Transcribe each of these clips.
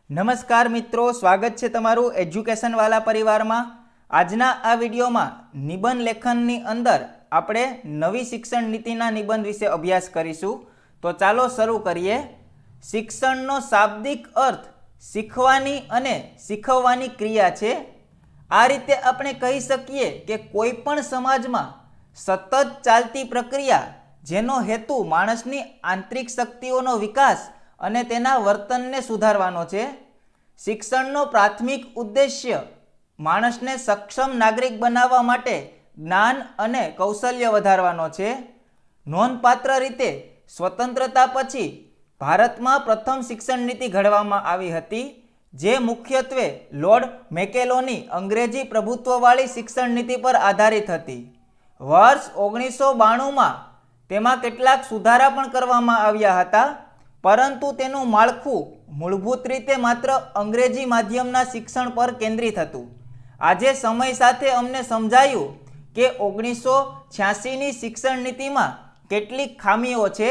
નમસ્કાર મિત્રો, સ્વાગત છે તમારું એજ્યુકેશન વાલા પરિવારમાં। આજના આ વિડીયોમાં નિબંધ લેખનની અંદર આપણે નવી શિક્ષણ નીતિના નિબંધ વિશે અભ્યાસ કરીશું। તો ચાલો શરૂ કરીએ। શિક્ષણનો શાબ્દિક અર્થ શીખવાની અને શીખવવાની ક્રિયા છે। આ રીતે આપણે કહી શકીએ કે કોઈ પણ સમાજમાં સતત ચાલતી પ્રક્રિયા જેનો હેતુ માણસની આંતરિક શક્તિઓનો વિકાસ અને તેના વર્તનને સુધારવાનો છે। શિક્ષણનો પ્રાથમિક ઉદ્દેશ્ય માણસને સક્ષમ નાગરિક બનાવવા માટે જ્ઞાન અને કૌશલ્ય વધારવાનો છે। નોંધપાત્ર રીતે સ્વતંત્રતા પછી ભારતમાં પ્રથમ શિક્ષણ નીતિ ઘડવામાં આવી હતી, જે મુખ્યત્વે લોર્ડ મેકેલોની અંગ્રેજી પ્રભુત્વવાળી શિક્ષણ નીતિ પર આધારિત હતી। વર્ષ 1992માં તેમાં કેટલાક સુધારા પણ કરવામાં આવ્યા હતા, પરંતુ તેનું માળખું મૂળભૂત રીતે માત્ર અંગ્રેજી માધ્યમના શિક્ષણ પર કેન્દ્રિત હતું। આજે સમય સાથે અમને સમજાયું કે 1986ની શિક્ષણ નીતિમાં કેટલીક ખામીઓ છે,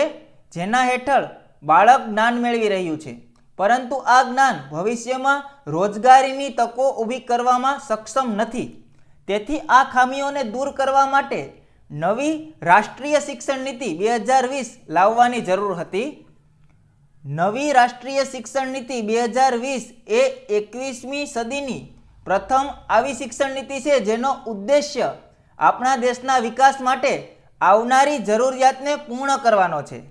જેના હેઠળ બાળક જ્ઞાન મેળવી રહ્યું છે, પરંતુ આ જ્ઞાન ભવિષ્યમાં રોજગારીની તકો ઊભી કરવામાં સક્ષમ નથી। તેથી આ ખામીઓને દૂર કરવા માટે નવી રાષ્ટ્રીય શિક્ષણ નીતિ 2020 લાવવાની જરૂર હતી। નવી રાષ્ટ્રીય શિક્ષણ નીતિ 2020 એ 21મી સદીની પ્રથમ આવી શિક્ષણ નીતિ છે, જેનો ઉદ્દેશ્ય આપણા દેશના વિકાસ માટે આવનારી જરૂરિયાતને પૂર્ણ કરવાનો છે।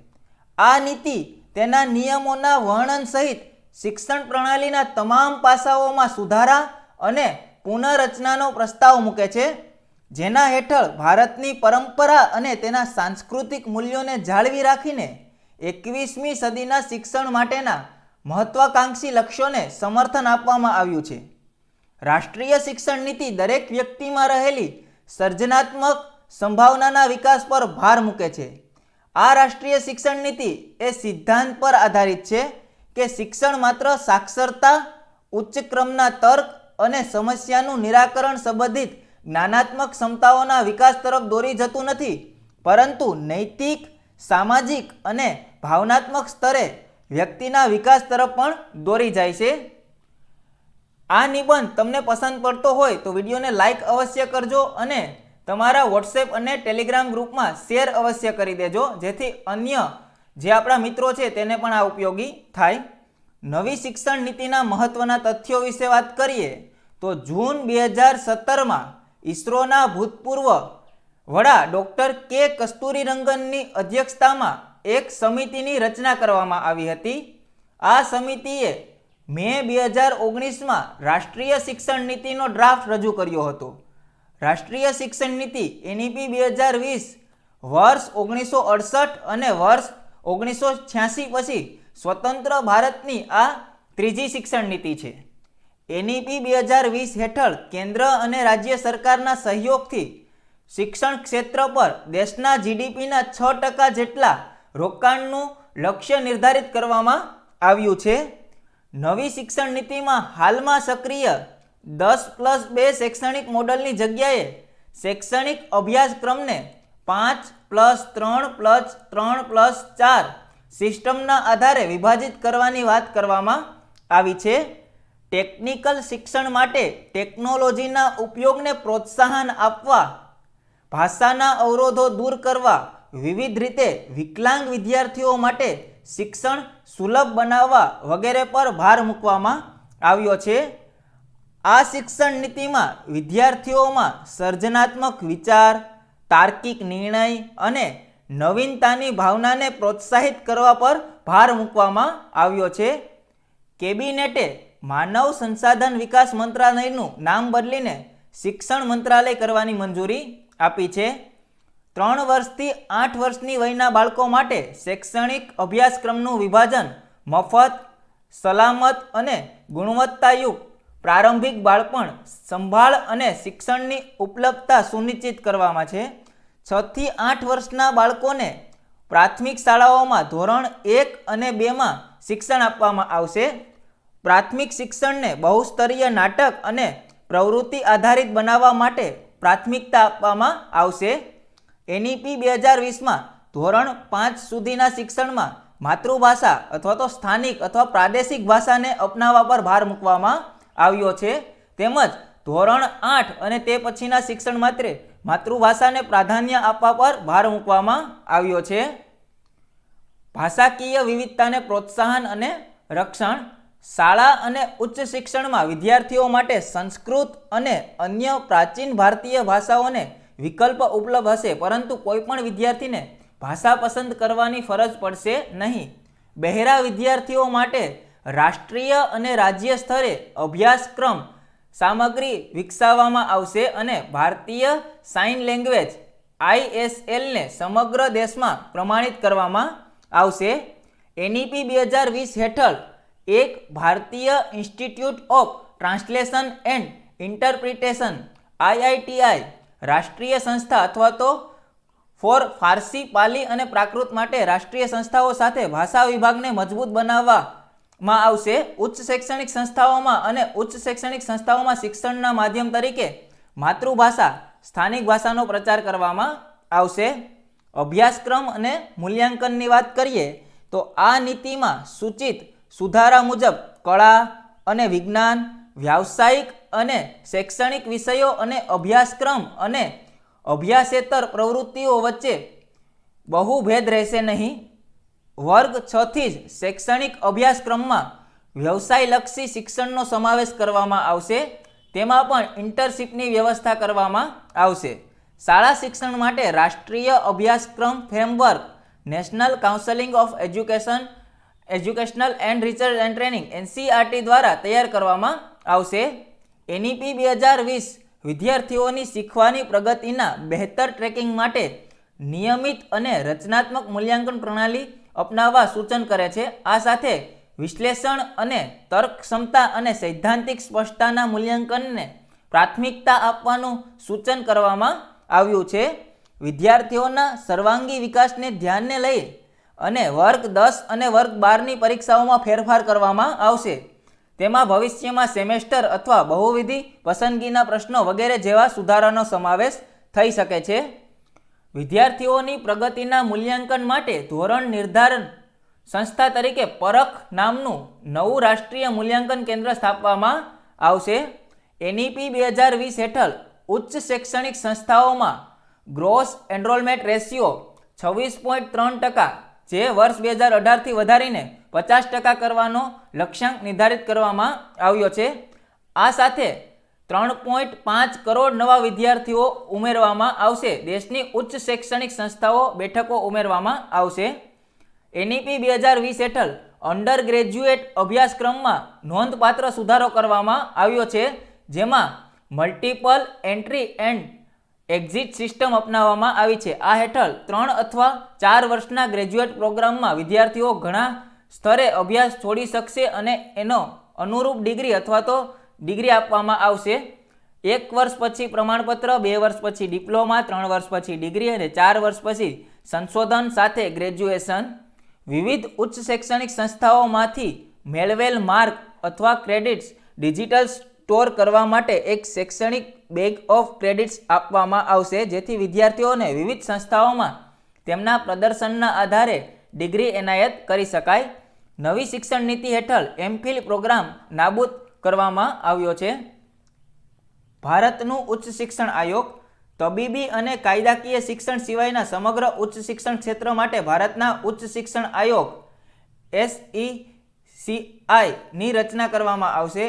આ નીતિ તેના નિયમોના વર્ણન સહિત શિક્ષણ પ્રણાલીના તમામ પાસાઓમાં સુધારા અને પુનઃરચનાનો પ્રસ્તાવ મૂકે છે, જેના હેઠળ ભારતની પરંપરા અને તેના સાંસ્કૃતિક મૂલ્યોને જાળવી રાખીને 21મી સદીના શિક્ષણ માટેના મહત્વાકાંક્ષી લક્ષ્યોને સમર્થન આપવામાં આવ્યું છે। રાષ્ટ્રીય શિક્ષણ નીતિ દરેક વ્યક્તિમાં રહેલી સર્જનાત્મક સંભાવનાના વિકાસ પર ભાર મૂકે છે। આ રાષ્ટ્રીય શિક્ષણ નીતિ એ સિદ્ધાંત પર આધારિત છે કે શિક્ષણ માત્ર સાક્ષરતા, ઉચ્ચ ક્રમના તર્ક અને સમસ્યાનું નિરાકરણ સંબંધિત જ્ઞાનાત્મક ક્ષમતાઓના વિકાસ તરફ દોરી જતું નથી, પરંતુ નૈતિક, સામાજિક અને ભાવનાત્મક સ્તરે વ્યક્તિના વિકાસ તરફ પણ દોરી જાય છે। આ નિબંધ તમને પસંદ પડતો હોય તો વિડીયોને લાઈક અવશ્ય કરજો અને તમારા વોટ્સએપ અને ટેલિગ્રામ ગ્રુપમાં શેર અવશ્ય કરી દેજો, જેથી અન્ય જે આપણા મિત્રો છે તેને પણ આ ઉપયોગી થાય। નવી શિક્ષણ નીતિના મહત્વના તથ્યો વિશે વાત કરીએ તો જૂન 2017માં ઈસરોના ભૂતપૂર્વ વડા ડૉક્ટર કે કસ્તુરીરંગનની અધ્યક્ષતામાં એક સમિતિની રચના કરવામાં આવી હતી। આ સમિતિએ મે 2019માં રાષ્ટ્રીય શિક્ષણ નીતિનો ડ્રાફ્ટ રજૂ કર્યો હતો। રાષ્ટ્રીય શિક્ષણ નીતિ NEP 2020 વર્ષ 1968 અને વર્ષ 1986 પછી સ્વતંત્ર ભારતની આ ત્રીજી શિક્ષણ નીતિ છે। NEP 2020 હેઠળ કેન્દ્ર અને રાજ્ય સરકારના સહયોગથી શિક્ષણ ક્ષેત્ર પર દેશના GDPના 6% જેટલા રોકાણનું લક્ષ્ય નિર્ધારિત કરવામાં આવ્યું છે। નવી શિક્ષણ નીતિમાં હાલમાં સક્રિય 10+2 શૈક્ષણિક મોડલની જગ્યાએ શૈક્ષણિક અભ્યાસક્રમને 5+3+3+4 સિસ્ટમના આધારે વિભાજિત કરવાની વાત કરવામાં આવી છે। ટેકનિકલ શિક્ષણ માટે ટેકનોલોજીના ઉપયોગને પ્રોત્સાહન આપવા, ભાષાના અવરોધો દૂર કરવા, વિવિધ રીતે વિકલાંગ વિદ્યાર્થીઓ માટે શિક્ષણ સુલભ બનાવવા વગેરે પર ભાર મૂકવામાં આવ્યો છે। આ શિક્ષણ નીતિમાં વિદ્યાર્થીઓમાં સર્જનાત્મક વિચાર, તાર્કિક નિર્ણય અને નવીનતાની ભાવનાને પ્રોત્સાહિત કરવા પર ભાર મૂકવામાં આવ્યો છે। કેબિનેટે માનવ સંસાધન વિકાસ મંત્રાલયનું નામ બદલીને શિક્ષણ મંત્રાલય કરવાની મંજૂરી આપી છે। 3 વર્ષથી 8 વર્ષની વયના બાળકો માટે શૈક્ષણિક અભ્યાસક્રમનું વિભાજન મફત, સલામત અને ગુણવત્તાયુક્ત પ્રારંભિક બાળપણ સંભાળ અને શિક્ષણની ઉપલબ્ધતા સુનિશ્ચિત કરવામાં છે। 6 થી 8 વર્ષના બાળકોને પ્રાથમિક શાળાઓમાં ધોરણ 1 અને 2માં શિક્ષણ આપવામાં આવશે। પ્રાથમિક શિક્ષણને બહુસ્તરીય નાટક અને પ્રવૃત્તિ આધારિત બનાવવા માટે પ્રાથમિકતા આપવામાં આવશે। NEP 2020માં ધોરણ 5 સુધીના શિક્ષણમાં માતૃભાષા અથવા તો સ્થાનિક અથવા પ્રાદેશિક ભાષાને અપનાવવા પર ભાર મૂકવામાં આવ્યો છે. તેમજ ધોરણ 8 અને તે પછીના શિક્ષણ માટે માતૃભાષાને પ્રાધાન્ય આપવા પર ભાર મૂકવામાં આવ્યો છે. ભાષાકીય વિવિધતાને પ્રોત્સાહન અને રક્ષણ. શાળા અને ઉચ્ચ શિક્ષણમાં વિદ્યાર્થીઓ માટે સંસ્કૃત અને અન્ય પ્રાચીન ભારતીય ભાષાઓને વિકલ્પ ઉપલબ્ધ હશે, પરંતુ કોઈપણ વિદ્યાર્થીને ભાષા પસંદ કરવાની ફરજ પડશે નહીં. બહેરા વિદ્યાર્થીઓ માટે રાષ્ટ્રીય અને રાજ્ય સ્તરે અભ્યાસક્રમ સામગ્રી વિકસાવવામાં આવશે અને ભારતીય સાઇન લેંગ્વેજ ISLને સમગ્ર દેશમાં પ્રમાણિત કરવામાં આવશે. NEP 2020 હેઠળ એક ભારતીય institute of translation and interpretation IITI રાષ્ટ્રીય સંસ્થા અથવા તો ફોર ફારસી, પાલી અને પ્રાકૃત માટે રાષ્ટ્રીય સંસ્થાઓ સાથે ભાષા વિભાગને મજબૂત બનાવવામાં આવશે. ઉચ્ચ શૈક્ષણિક સંસ્થાઓમાં અને ઉચ્ચ શૈક્ષણિક સંસ્થાઓમાં શિક્ષણના માધ્યમ તરીકે માતૃભાષા સ્થાનિક ભાષાનો પ્રચાર કરવામાં આવશે. અભ્યાસક્રમ અને મૂલ્યાંકનની વાત કરીએ તો આ નીતિમાં સૂચિત સુધારા મુજબ કળા અને વિજ્ઞાન, વ્યાવસાયિક અને શૈક્ષણિક વિષયો અને અભ્યાસક્રમ અને અભ્યાસેતર પ્રવૃત્તિઓ વચ્ચે બહુભેદ રહેશે નહીં. વર્ગ 6 થી જ શૈક્ષણિક અભ્યાસક્રમમાં વ્યવસાયલક્ષી શિક્ષણનો સમાવેશ કરવામાં આવશે. તેમાં પણ ઇન્ટર્નશીપની વ્યવસ્થા કરવામાં આવશે. શાળા શિક્ષણ માટે રાષ્ટ્રીય અભ્યાસક્રમ framework national council of educational and research and training NCERT દ્વારા તૈયાર કરવામાં આવશે. NEP 2020 વિદ્યાર્થીઓની શીખવાની પ્રગતિના બહેતર ટ્રેકિંગ માટે નિયમિત અને રચનાત્મક મૂલ્યાંકન પ્રણાલી અપનાવવા સૂચન કરે છે. આ સાથે વિશ્લેષણ અને તર્ક ક્ષમતા અને સૈદ્ધાંતિક સ્પષ્ટતાના મૂલ્યાંકનને પ્રાથમિકતા આપવાનું સૂચન કરવામાં આવ્યું છે. વિદ્યાર્થીઓના સર્વાંગી વિકાસને ધ્યાને લઈ અને વર્ગ 10 અને વર્ગ 12ની પરીક્ષાઓમાં ફેરફાર કરવામાં આવશે. તેમાં ભવિષ્યમાં સેમેસ્ટર અથવા બહુવિધ પસંદગીના પ્રશ્નો વગેરે જેવા સુધારાનો સમાવેશ થઈ શકે છે. વિદ્યાર્થીઓની પ્રગતિના મૂલ્યાંકન માટે ધોરણ નિર્ધારણ સંસ્થા તરીકે પરખ નામનું નવું રાષ્ટ્રીય મૂલ્યાંકન કેન્દ્ર સ્થાપવામાં આવશે. NEP 2020 હેઠળ ઉચ્ચ શૈક્ષણિક સંસ્થાઓમાં ગ્રોસ એનરોલમેન્ટ રેશિયો 26.3% જે વર્ષ 2018થી વધારીને 50% કરવાનો લક્ષ્યાંક નિર્ધારિત કરવામાં આવ્યો છે. આ સાથે 3.5 કરોડ નવા વિદ્યાર્થીઓ ઉમેરવામાં આવશે. દેશની ઉચ્ચ શૈક્ષણિક સંસ્થાઓ બેઠકો ઉમેરવામાં આવશે. NEP 2020 હેઠળ અંડર ગ્રેજ્યુએટ અભ્યાસક્રમમાં નોંધપાત્ર સુધારો કરવામાં આવ્યો છે, જેમાં multiple entry and exit system અપનાવવામાં આવી છે. આ હેઠળ 3 અથવા 4 વર્ષના ગ્રેજ્યુએટ પ્રોગ્રામમાં વિદ્યાર્થીઓ ઘણા સ્તરે અભ્યાસ છોડી શકશે અને એનો અનુરૂપ ડિગ્રી અથવા તો ડિગ્રી આપવામાં આવશે. 1 વર્ષ પછી પ્રમાણપત્ર, 2 વર્ષ પછી ડિપ્લોમા, 3 વર્ષ પછી ડિગ્રી અને 4 વર્ષ પછી સંશોધન સાથે ગ્રેજ્યુએશન. વિવિધ ઉચ્ચ શૈક્ષણિક સંસ્થાઓમાંથી મેળવેલ માર્ક અથવા ક્રેડિટ્સ ડિજિટલ સ્ટોર કરવા માટે એક શૈક્ષણિક બેગ ઓફ ક્રેડિટ્સ આપવામાં આવશે, જેથી વિદ્યાર્થીઓને વિવિધ સંસ્થાઓમાં તેમના પ્રદર્શનના આધારે ડિગ્રી એનાયત કરી શકાય. નવી શિક્ષણ નીતિ હેઠળ MPhil પ્રોગ્રામ નાબૂદ કરવામાં આવ્યો છે. ભારતનું ઉચ્ચ શિક્ષણ આયોગ તબીબી અને કાયદાકીય શિક્ષણ સિવાયના સમગ્ર ઉચ્ચ શિક્ષણ ક્ષેત્ર માટે ભારતના ઉચ્ચ શિક્ષણ આયોગ SECIની રચના કરવામાં આવશે.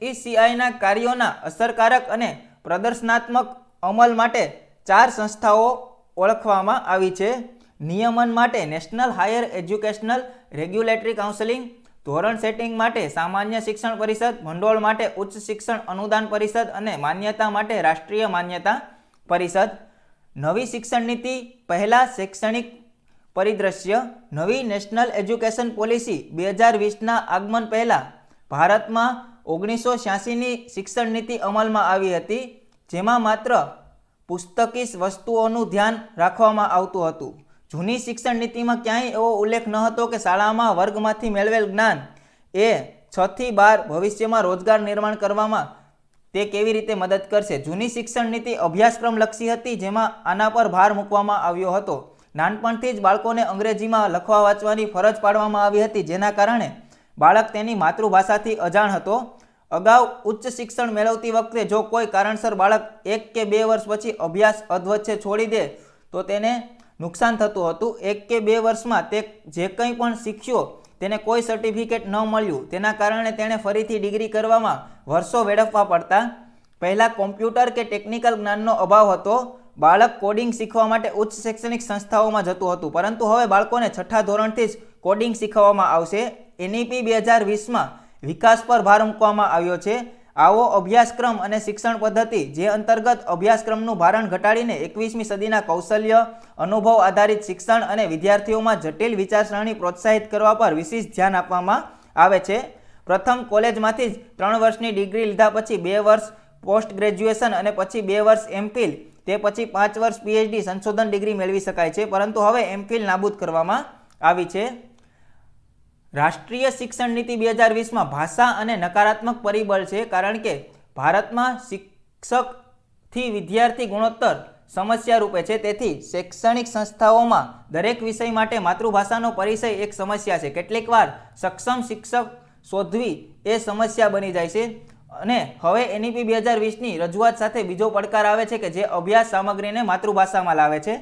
HECIના કાર્યોના અસરકારક અને પ્રદર્શનાત્મક અમલ માટે 4 સંસ્થાઓ ઓળખવામાં આવી છે. નિયમન માટે national higher educational regulatory council, ધોરણ સેટિંગ માટે સામાન્ય શિક્ષણ પરિષદ, ભંડોળ માટે ઉચ્ચ શિક્ષણ અનુદાન પરિષદ અને માન્યતા માટે રાષ્ટ્રીય માન્યતા પરિષદ. નવી શિક્ષણ નીતિ પહેલા શૈક્ષણિક પરિદ્રશ્ય. નવી નેશનલ એજ્યુકેશન પોલિસી 2020ના આગમન પહેલા ભારતમાં 1986ની શિક્ષણ નીતિ અમલમાં આવી હતી, જેમાં માત્ર પુસ્તકી વસ્તુઓનું ધ્યાન રાખવામાં આવતું હતું. જૂની શિક્ષણ નીતિમાં ક્યાંય એવો ઉલ્લેખ ન હતો કે શાળામાં વર્ગમાંથી મેળવેલ જ્ઞાન એ 6 થી 12 ભવિષ્યમાં રોજગાર નિર્માણ કરવામાં તે કેવી રીતે મદદ કરશે. જૂની શિક્ષણ નીતિ અભ્યાસક્રમ લક્ષી હતી, જેમાં આના પર ભાર મૂકવામાં આવ્યો હતો. નાનપણથી જ બાળકોને અંગ્રેજીમાં લખવા વાંચવાની ફરજ પાડવામાં આવી હતી, જેના કારણે બાળક તેની માતૃભાષાથી અજાણ હતો. અગાઉ ઉચ્ચ શિક્ષણ મેળવતી વખતે જો કોઈ કારણસર બાળક 1 કે 2 વર્ષ પછી અભ્યાસ અધવચ્ચે છોડી દે તો તેને નુકસાન થતું હતું. 1 કે 2 વર્ષમાં તે જે કંઈ પણ શીખ્યો તેને કોઈ સર્ટિફિકેટ ન મળ્યું, તેના કારણે તેણે ફરીથી ડિગ્રી કરવામાં વર્ષો વેડફવા પડતા. પહેલાં કોમ્પ્યુટર કે ટેકનિકલ જ્ઞાનનો અભાવ હતો. બાળક કોડિંગ શીખવા માટે ઉચ્ચ શૈક્ષણિક સંસ્થાઓમાં જતું હતું, પરંતુ હવે બાળકોને 6ઠા ધોરણથી જ કોડિંગ શીખવવામાં આવશે. NEP 2020માં વિકાસ પર ભાર મૂકવામાં આવ્યો છે. આવો અભ્યાસક્રમ અને શિક્ષણ પદ્ધતિ જે અંતર્ગત અભ્યાસક્રમનું ભારણ ઘટાડીને 21મી સદીના કૌશલ્ય, અનુભવ આધારિત શિક્ષણ અને વિદ્યાર્થીઓમાં જટિલ વિચારસરણી પ્રોત્સાહિત કરવા પર વિશેષ ધ્યાન આપવામાં આવે છે. પ્રથમ કોલેજમાંથી જ 3 વર્ષની ડિગ્રી લીધા પછી 2 વર્ષ પોસ્ટ ગ્રેજ્યુએશન અને પછી 2 વર્ષ MPhil, તે પછી 5 વર્ષ PhD સંશોધન ડિગ્રી મેળવી શકાય છે, પરંતુ હવે MPhil નાબૂદ કરવામાં આવી છે. રાષ્ટ્રીય શિક્ષણ નીતિ 2020માં ભાષા અને નકારાત્મક પરિબળ છે, કારણ કે ભારતમાં શિક્ષકથી વિદ્યાર્થી ગુણોત્તર સમસ્યા રૂપે છે. તેથી શૈક્ષણિક સંસ્થાઓમાં દરેક વિષય માટે માતૃભાષાનો પરિચય એક સમસ્યા છે. કેટલીક વાર સક્ષમ શિક્ષક શોધવી એ સમસ્યા બની જાય છે. અને હવે NEP 2020ની રજૂઆત સાથે બીજો પડકાર આવે છે કે જે અભ્યાસ સામગ્રીને માતૃભાષામાં લાવે છે.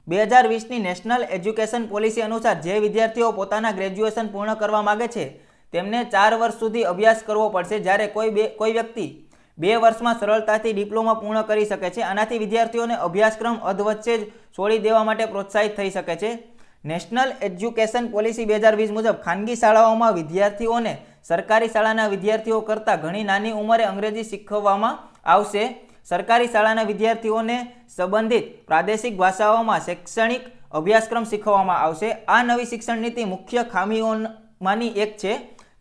2020ની નેશનલ એજ્યુકેશન પોલિસી અનુસાર જે વિદ્યાર્થીઓ પોતાના ગ્રેજ્યુએશન પૂર્ણ કરવા માગે છે તેમને 4 વર્ષ સુધી અભ્યાસ કરવો પડશે, જ્યારે કોઈ વ્યક્તિ 2 વર્ષમાં સરળતાથી ડિપ્લોમા પૂર્ણ કરી શકે છે. આનાથી વિદ્યાર્થીઓને અભ્યાસક્રમ અધવચ્ચે જ છોડી દેવા માટે પ્રોત્સાહિત થઈ શકે છે. નેશનલ એજ્યુકેશન પોલિસી 2020 મુજબ ખાનગી શાળાઓમાં વિદ્યાર્થીઓને સરકારી શાળાના વિદ્યાર્થીઓ કરતાં ઘણી નાની ઉંમરે અંગ્રેજી શીખવવામાં આવશે. સરકારી શાળાના વિદ્યાર્થીઓને સંબંધિત પ્રાદેશિક ભાષાઓમાં શૈક્ષણિક અભ્યાસક્રમ શીખવવામાં આવશે. આ નવી શિક્ષણ નીતિ મુખ્ય ખામીઓમાંની એક છે,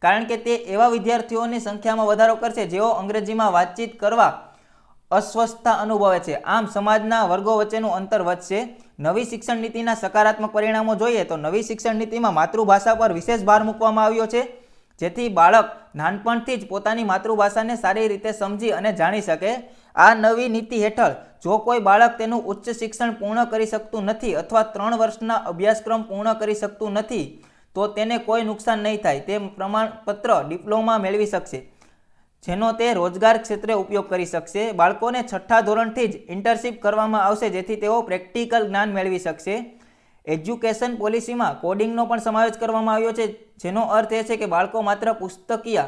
કારણ કે તે એવા વિદ્યાર્થીઓની સંખ્યામાં વધારો કરશે જેઓ અંગ્રેજીમાં વાતચીત કરવા અસ્વસ્થતા અનુભવે છે. આમ સમાજના વર્ગો વચ્ચેનું અંતર વધશે. નવી શિક્ષણ નીતિના સકારાત્મક પરિણામો જોઈએ તો નવી શિક્ષણ નીતિમાં માતૃભાષા પર વિશેષ ભાર મૂકવામાં આવ્યો છે, જેથી બાળક નાનપણથી જ પોતાની માતૃભાષાને સારી રીતે સમજી અને જાણી શકે. આ નવી નીતિ હેઠળ જો કોઈ બાળક તેનું ઉચ્ચ શિક્ષણ પૂર્ણ કરી શકતું નથી અથવા 3 વર્ષના અભ્યાસક્રમ પૂર્ણ કરી શકતું નથી તો તેને કોઈ નુકસાન નહીં થાય. તે પ્રમાણપત્ર ડિપ્લોમા મેળવી શકશે, જેનો તે રોજગાર ક્ષેત્રે ઉપયોગ કરી શકશે. બાળકોને 6ઠા ધોરણથી જ ઇન્ટર્નશીપ કરવામાં આવશે, જેથી તેઓ પ્રેક્ટિકલ જ્ઞાન મેળવી શકશે. એજ્યુકેશન પોલિસીમાં કોડિંગનો પણ સમાવેશ કરવામાં આવ્યો છે, જેનો અર્થ એ છે કે બાળકો માત્ર પુસ્તકીય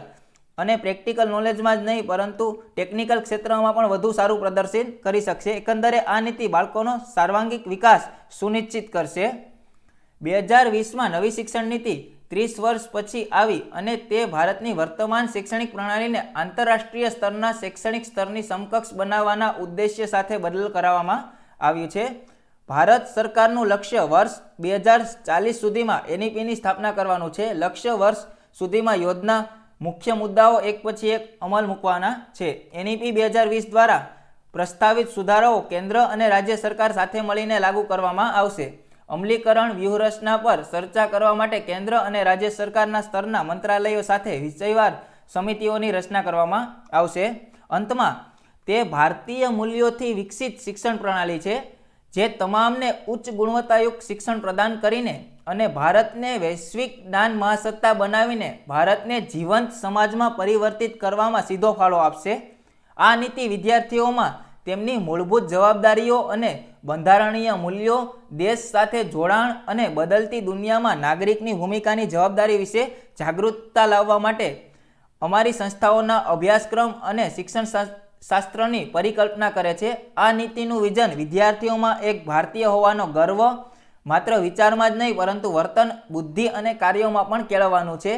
અને પ્રેક્ટિકલ નોલેજમાં જ નહીં પરંતુ ટેકનિકલ ક્ષેત્રમાં પણ વધુ સારું પ્રદર્શન કરી શકશે. એકંદરે આ નીતિ બાળકોનો સર્વાંગીક વિકાસ સુનિશ્ચિત કરશે. 2020માં નવી શિક્ષણ નીતિ 30 વર્ષ પછી આવી અને તે ભારતની વર્તમાન શૈક્ષણિક પ્રણાલીને આંતરરાષ્ટ્રીય સ્તરના શૈક્ષણિક સ્તરની સમકક્ષ બનાવવાના ઉદ્દેશ્ય સાથે બદલ કરાવવામાં આવ્યું છે. ભારત સરકારનું લક્ષ્ય વર્ષ 2040 સુધીમાં NEPની સ્થાપના કરવાનું છે. લક્ષ્ય વર્ષ સુધીમાં યોજના મુખ્ય મુદ્દાઓ એક પછી એક અમલ મૂકવાના છે. NEP 2020 દ્વારા પ્રસ્તાવિત સુધારાઓ કેન્દ્ર અને રાજ્ય સરકાર સાથે મળીને લાગુ કરવામાં આવશે. અમલીકરણ વ્યૂહરચના પર ચર્ચા કરવા માટે કેન્દ્ર અને રાજ્ય સરકારના સ્તરના મંત્રાલયો સાથે વિષયવાર સમિતિઓની રચના કરવામાં આવશે. અંતમાં તે ભારતીય મૂલ્યોથી વિકસિત શિક્ષણ પ્રણાલી છે, જે તમામને ઉચ્ચ ગુણવત્તાયુક્ત શિક્ષણ પ્રદાન કરીને અને ભારતને વૈશ્વિક જ્ઞાન મહાસત્તા બનાવીને ભારતને જીવંત સમાજમાં પરિવર્તિત કરવામાં સીધો ફાળો આપશે. આ નીતિ વિદ્યાર્થીઓમાં તેમની મૂળભૂત જવાબદારીઓ અને બંધારણીય મૂલ્યો, દેશ સાથે જોડાણ અને બદલતી દુનિયામાં નાગરિકની ભૂમિકાની જવાબદારી વિશે જાગૃતતા લાવવા માટે અમારી સંસ્થાઓના અભ્યાસક્રમ અને શિક્ષણ શાસ્ત્રની પરિકલ્પના કરે છે. આ નીતિનું વિઝન વિદ્યાર્થીઓમાં એક ભારતીય હોવાનો ગર્વ માત્ર વિચારમાં જ નહીં પરંતુ વર્તન, બુદ્ધિ અને કાર્યોમાં પણ કેળવવાનું છે.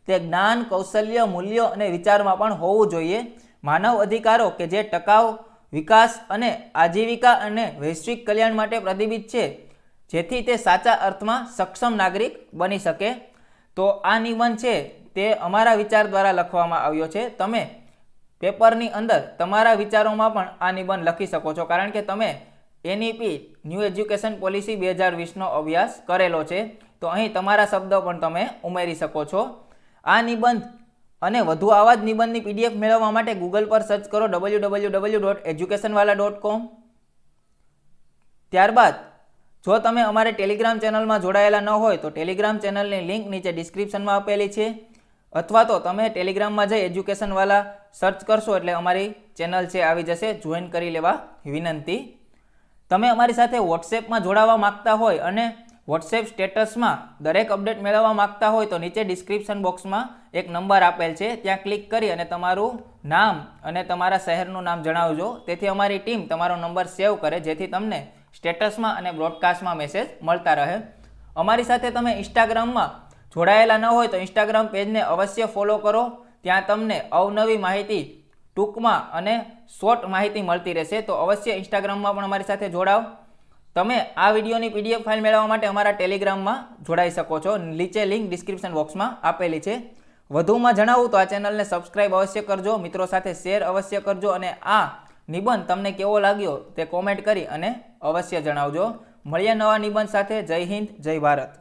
તે જ્ઞાન, કૌશલ્ય, મૂલ્યો અને વિચારમાં પણ હોવું જોઈએ. માનવ અધિકારો કે જે ટકાઉ વિકાસ અને આજીવિકા અને વૈશ્વિક કલ્યાણ માટે પ્રતિબદ્ધ છે, જેથી તે સાચા અર્થમાં સક્ષમ નાગરિક બની શકે. તો આ નિબંધ છે તે અમારા વિચાર દ્વારા લખવામાં આવ્યો છે. તમે પેપરની અંદર તમારા વિચારોમાં પણ આ નિબંધ લખી શકો છો, કારણ કે તમે NEP ન્યૂ એજ્યુકેશન પોલિસી 2020નો અભ્યાસ કરેલો છે. તો અહીં તમારા શબ્દો પણ તમે ઉમેરી શકો છો. આ નિબંધ અને વધુ આવા જ નિબંધની PDF મેળવવા માટે ગૂગલ પર સર્ચ કરો www.educationwala.com. ત્યારબાદ જો તમે અમારે ટેલિગ્રામ ચેનલમાં જોડાયેલા ન હોય તો ટેલિગ્રામ ચેનલની લિંક નીચે ડિસ્ક્રિપ્શનમાં આપેલી છે, અથવા તો તમે ટેલિગ્રામમાં જઈ એજ્યુકેશનવાલા સર્ચ કરશો એટલે અમારી ચેનલ છે આવી જશે, જોઈન કરી લેવા વિનંતી. તમે અમારી સાથે વોટ્સએપમાં જોડાવા માગતા હોય અને વોટ્સએપ સ્ટેટસમાં દરેક અપડેટ મેળવવા માગતા હોય તો નીચે ડિસ્ક્રિપ્શન બોક્સમાં એક નંબર આપેલ છે, ત્યાં ક્લિક કરી અને તમારું નામ અને તમારા શહેરનું નામ જણાવજો. તેથી અમારી ટીમ તમારો નંબર સેવ કરે, જેથી તમને સ્ટેટસમાં અને બ્રોડકાસ્ટમાં મેસેજ મળતા રહે. અમારી સાથે તમે ઇન્સ્ટાગ્રામમાં જોડાયેલા ન હોય તો ઇન્સ્ટાગ્રામ પેજને અવશ્ય ફોલો કરો. ત્યાં તમને અવનવી માહિતી ટૂંકમાં અને શોર્ટ માહિતી મળતી રહેશે, તો અવશ્ય ઇન્સ્ટાગ્રામમાં પણ અમારી સાથે જોડાઓ. તમે આ વિડીયોની PDF ફાઇલ મેળવવા માટે અમારા ટેલિગ્રામમાં જોડાઈ શકો છો, નીચે લિંક ડિસ્ક્રિપ્શન બોક્સમાં આપેલી છે. વધુમાં જણાવું તો આ ચેનલને સબસ્ક્રાઇબ અવશ્ય કરજો, મિત્રો સાથે શેર અવશ્ય કરજો અને આ નિબંધ તમને કેવો લાગ્યો તે કોમેન્ટ કરી અને અવશ્ય જણાવજો. મળીએ નવા નિબંધ સાથે. જય હિન્દ, જય ભારત.